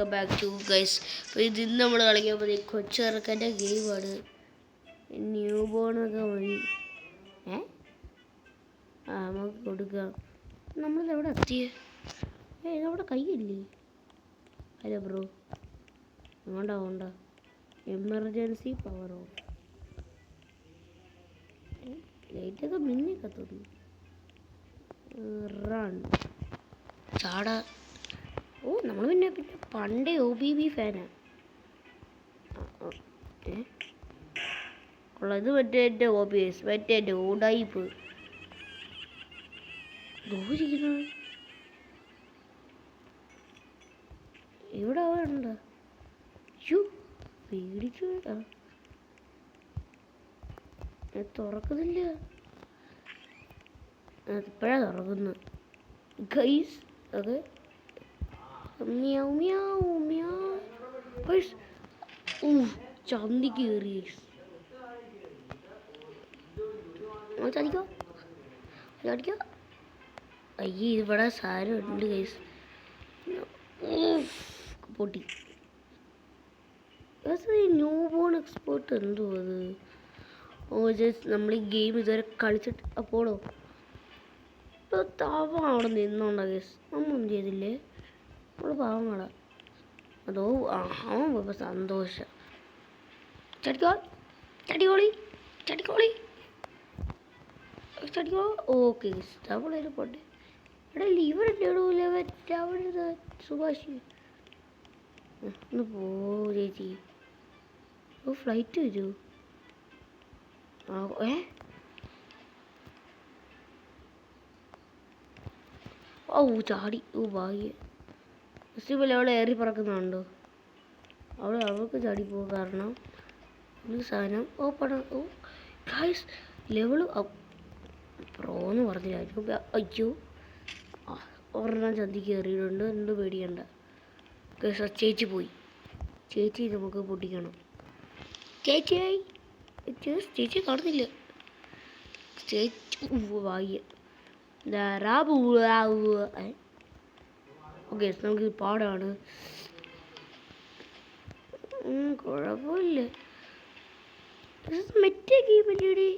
Back to guys. അപ്പോൾ ഇതിന്ന് നമ്മൾ കളിക്കാൻ പോകുന്നത് കൊച്ചിറക്കൻ്റെ ഗെയിമാണ്. ന്യൂ ബോണൊക്കെ മതി. നമുക്ക് കൊടുക്കാം. നമ്മളിതെവിടെ എത്തിയേ? ഇതവിടെ കയ്യില്ലേ? അല്ല ബ്രോ, വേണ്ട എമർജൻസി പവർ ഓഫ്. ലൈറ്റൊക്കെ മിന്നി കത്തുന്നു. റൺ ചാടാ. നമ്മൾ പിന്നെ പണ്ടേ OBB ഫാനാണ്. ഇത് മറ്റേ എൻ്റെ OBS, മറ്റേ എൻ്റെ ഉടായിപ്പ് ദൂരിക്കുന്നത്. ഇവിടെ അവനുണ്ടോ? പേടിച്ചു. തുറക്കുന്നില്ല. അതിപ്പോഴാ തുറക്കുന്നു ഗൈസ്. അത് ചന്തിക്ക് കയറി. ചടിക്കോ. അയ്യേ, ഇവിടെ സാരം ഉണ്ട് ഗൈസ്. പൊട്ടി. ന്യൂ ബോൺ എക്സ്പോർട്ട് എന്തോ അത്. നമ്മൾ ഈ ഗെയിം ഇതുവരെ കളിച്ചിട്ട് അപ്പോഴോ താപം അവിടെ നിന്നോണ്ടാ ഗൈസ്. നമ്മൊന്നും ചെയ്തില്ലേ, നമ്മൾ പാവങ്ങളാ. അതോ അവൻ പോയപ്പോൾ സന്തോഷം. ചടിക്കോളി. ഓക്കെ ഗൈസ്, നമ്മളതിൽ പോട്ടെ. എടാ ഇവരുടെ അവിടെ സുഭാഷ് ഒന്ന് പോ ചേച്ചി. ഫ്ലൈറ്റ് വരൂ. ചാടി. ഭാഗ്യ മുസ്ലിമല്ലേ അവളെ ഏറി പറക്കുന്നുണ്ടോ? അവൾക്ക് ചാടിപ്പോകും. കാരണം ഒരു സാധനം ഗൈസ് ലെവല് പ്രോന്ന് പറഞ്ഞില്ല. അയ്യോ, ഒരെണ്ണം ചന്തി കയറിയിട്ടുണ്ട്. എന്ത് പേടിയണ്ട ഗൈസ്. ചേച്ചി പോയി. ചേച്ചി നമുക്ക് പൊട്ടിക്കണം. ചേച്ചി കാണുന്നില്ല. ചേച്ചി ഭാഗ്യ. ഓക്കെ, നമുക്ക് പാടാണ്. കുഴപ്പമില്ല. മറ്റേ ഗെയിമല്ലേ?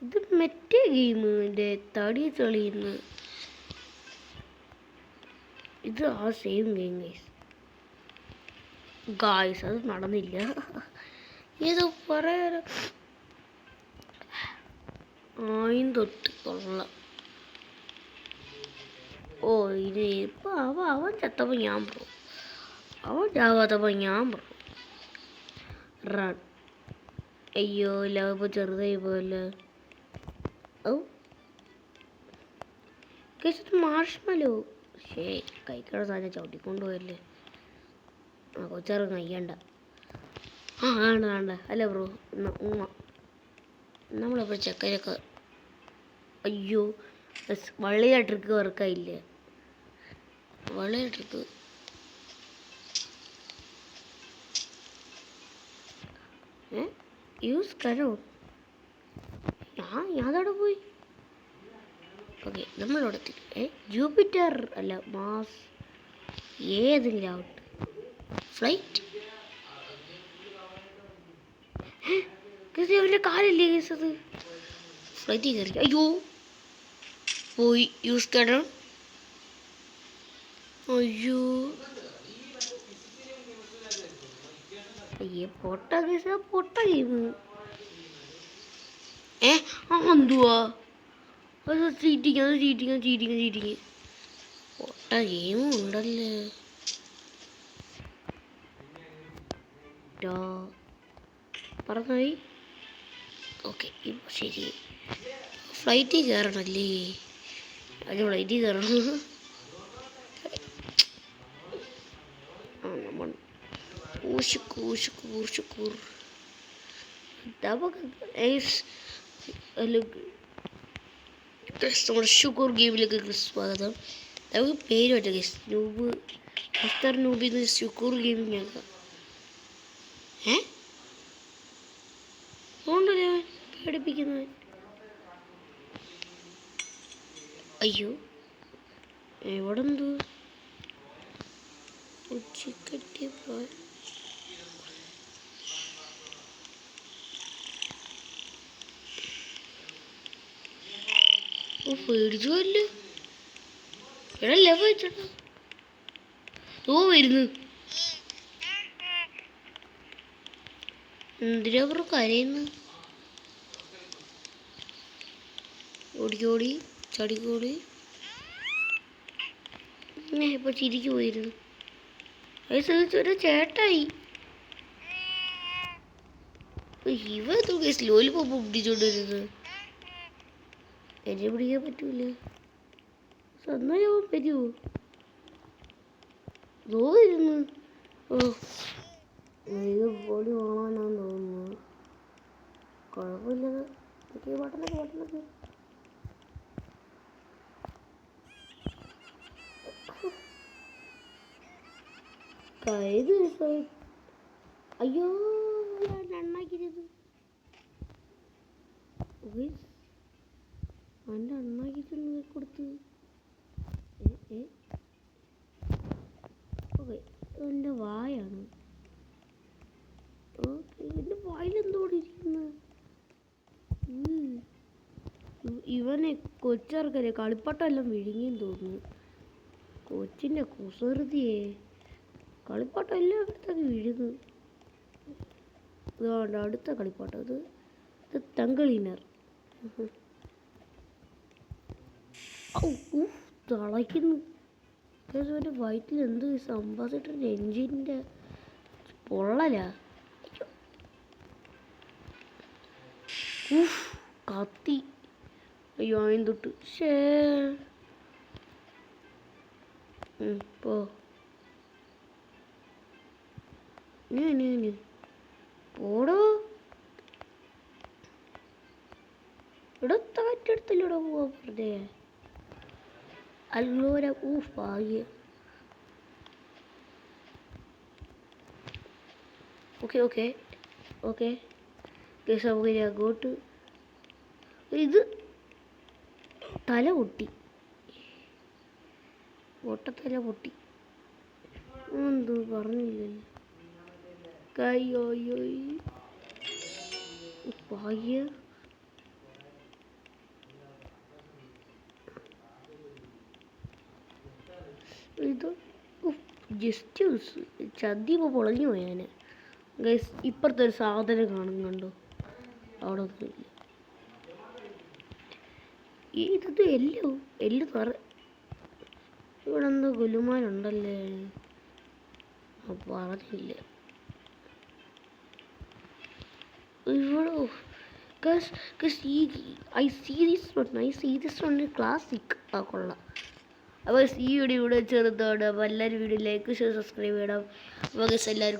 ഇത് മറ്റേ ഗെയിമിൻ്റെ തടി തെളിയുന്നു. ഇത് ആ സെയിം ഗെയിം ഗായ്സ്. അത് നടന്നില്ല. ഏതോ പറയാ ആയും തൊട്ട് കൊള്ളാം. ഇത് ഇപ്പം അവൻ ചത്തപ്പോൾ ഞാൻ പോകും. അവൻ ചാവാത്തപ്പോൾ ഞാൻ പോകും. റൺ. അയ്യോ, ലവ് ചെറുതായി പോയല്ലോ. മാർഷ്മലോ. കൈക്കട സാധനം ചവിട്ടിക്കൊണ്ട് പോയല്ലേ. കൊച്ചിറങ്ങ അയ്യണ്ട. വേണ്ട. അല്ല ബ്രോ, നമ്മളപ്പോൾ ചക്കരൊക്കെ. അയ്യോ, വള്ളിയ ട്രിക്ക് വർക്കായില്ലേ? വള്ളിയ ട്രിക്ക് യൂസ് കരോ. ഞാനവിടെ പോയി. ഓക്കെ, നമ്മളവിടെ ജൂപ്പിറ്റർ അല്ല മാസ് ഏതെങ്കിലും ആവട്ടെ. ഫ്ലൈറ്റ്. അവൻ്റെ കാലല്ലേ കേസത്. ഫ്ലൈറ്റിൽ കയറി. അയ്യോ, പോയി. യൂസ് കയറണം. അയ്യോ, പൊട്ട കേസ്. പൊട്ട ഗെയിം. എന്തുവാ അത്? ചീറ്റിങ്. പൊട്ട ഗെയിമും ഉണ്ടല്ലേ. പറഞ്ഞായി. ഓക്കെ, ഇപ്പോൾ ശരി. ഫ്ലൈറ്റിൽ കയറണല്ലേ? അത് ഫ്ലൈറ്റിൽ കയറണം. നമ്മുടെ ഷുഗർ ഗെയിമിലേക്ക് സ്വാഗതം. നമുക്ക് പേര് പറ്റും ഗൈസ്. നൂബ് അഫ്റ്റർ നൂബിന്ന് ഷുഗർ ഗെയിമിങ് ആക്കാം. അതുകൊണ്ടല്ലേ പേടിപ്പിക്കുന്നത്. അയ്യോ, എവിടെ എന്തോ ഉച്ചിക്കട്ടി പോയ പേടിച്ചു പോയില്ലേ എടാ ലവ് വെച്ചോട്ടാ വരുന്നു എന്തിനാ പറ കരയുന്നു ഓടിക്കോടി ചടിക്കോടി ഇപ്പൊ ചിരിക്കു പോയിരുന്നു ഒരു ചേട്ടായി ഇവ സ്ലോയിൽ പോകുമ്പോ പിടിച്ചോണ്ടിരുന്നത് എന്നെ പിടിക്കാൻ പറ്റൂലേ സന്നായാവാൻ പറ്റുമോ ഇരുന്ന് ഇത് പൊടി കാണാനാന്ന് തോന്നുന്നു കുഴപ്പമില്ലത് പാട്ടനൊക്കെ കഴിഞ്ഞ ദിവസമായി അയ്യോ എണ്ണാക്കിയത് അവൻ്റെ എണ്ണാക്കിട്ടുണ്ട് കൊടുത്ത് ഓക്കെ എൻ്റെ വായാണ് ഓക്കെ എൻ്റെ വായിലെന്തോടെ ഇരിക്കുന്നത് ഇവനെ കൊച്ചിറക്കരെ കളിപ്പാട്ടം എല്ലാം വിഴുങ്ങിയെന്ന് തോന്നുന്നു കൊച്ചിൻ്റെ കുസൃതിയെ കളിപ്പാട്ടം എല്ലാം അടുത്തൊക്കെ വിഴുങ്ങു ഇതുകൊണ്ട് അടുത്ത കളിപ്പാട്ടം ഇത് തങ്കളീനർ തിളയ്ക്കുന്നു എൻ്റെ വയറ്റിൽ എന്ത് അംബാസിഡറിൻ്റെ എൻജിൻ്റെ പൊള്ളലാ കത്തി അയ്യോ അതിന് തൊട്ട് പോ പോടോ ഇവിടെ താറ്റെടുത്തില്ലൂടെ പോവാ വെറുതെ അല്ലോര ഭാഗ്യ ഓക്കെ സൗകര്യം അങ്ങോട്ട് ഇത് തല പൊട്ടി ഒട്ടത്തല പൊട്ടി എന്തോ പറഞ്ഞില്ലല്ലോ കയ്യോയ്യോ ഭാഗ്യ ഇത് ജസ്റ്റ് ചതി ഇപ്പോൾ പൊളഞ്ഞു പോയി ഞാൻ ഗൈസ് ഇപ്പുറത്തെ ഒരു സാധനം കാണുന്നുണ്ടോ അവിടെ ഒന്നുമില്ല ഇത് എല്ല് തറ ഇവിടെ എന്തോ ഗുലുമാലുണ്ടല്ലേ പറഞ്ഞില്ല ഇവിടെ I see this one classic ആ കൊള്ളാം അപ്പോൾ ഈ വീഡിയോ ഇവിടെ ചെറുതാണ് അപ്പോൾ എല്ലാവരും വീഡിയോ ലൈക്ക് ഷെയർ സബ്സ്ക്രൈബ് ചെയ്യണം അപ്പോൾ എല്ലാവരും